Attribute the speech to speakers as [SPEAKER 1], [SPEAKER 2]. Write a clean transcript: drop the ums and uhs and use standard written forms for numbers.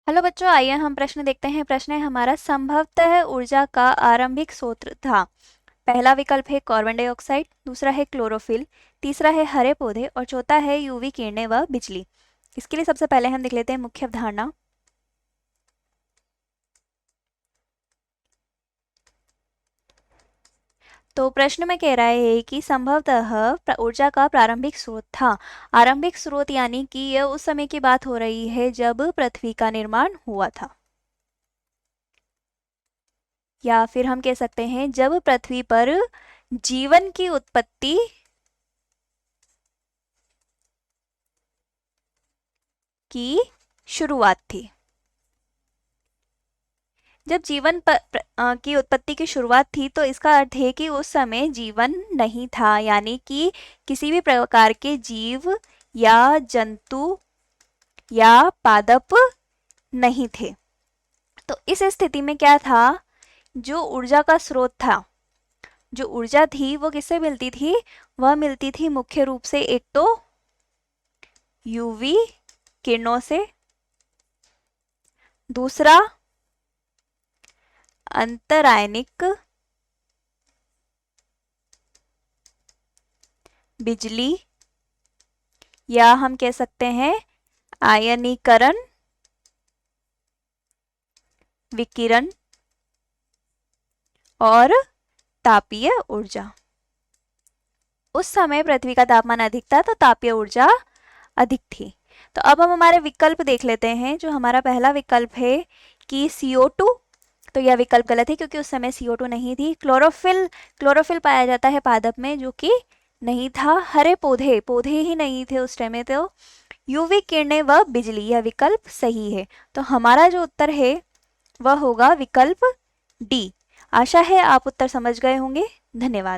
[SPEAKER 1] Hello बच्चों, आइए हम प्रश्न देखते हैं। प्रश्न है हमारा, संभवतः ऊर्जा का आरंभिक स्रोत था। पहला विकल्प है कार्बन डाइऑक्साइड, दूसरा है क्लोरोफिल, तीसरा है हरे पौधे और चौथा है यूवी किरणें व बिजली। इसके लिए सबसे पहले हम देख लेते हैं मुख्य अवधारणा। तो प्रश्न में कह रहा है कि संभवतः ऊर्जा का प्रारंभिक स्रोत था। आरंभिक स्रोत यानी कि यह उस समय की बात हो रही है जब पृथ्वी का निर्माण हुआ था, या फिर हम कह सकते हैं जब पृथ्वी पर जीवन की उत्पत्ति की शुरुआत थी। जब जीवन की उत्पत्ति की शुरुआत थी तो इसका अर्थ है कि उस समय जीवन नहीं था, यानी कि किसी भी प्रकार के जीव या जंतु या पादप नहीं थे। तो इस स्थिति में क्या था, जो ऊर्जा का स्रोत था, जो ऊर्जा थी वो किससे मिलती थी? वह मिलती थी मुख्य रूप से एक तो यूवी किरणों से, दूसरा अंतरायनिक बिजली, या हम कह सकते हैं आयनीकरण विकिरण, और तापीय ऊर्जा। उस समय पृथ्वी का तापमान अधिक था तो तापीय ऊर्जा अधिक थी। तो अब हम हमारे विकल्प देख लेते हैं। जो हमारा पहला विकल्प है कि CO2, तो यह विकल्प गलत है क्योंकि उस समय CO2 नहीं थी। क्लोरोफिल पाया जाता है पादप में, जो कि नहीं था। हरे पौधे ही नहीं थे उस टाइम में। तो यूवी किरणें व बिजली, यह विकल्प सही है। तो हमारा जो उत्तर है वह होगा विकल्प डी। आशा है आप उत्तर समझ गए होंगे। धन्यवाद।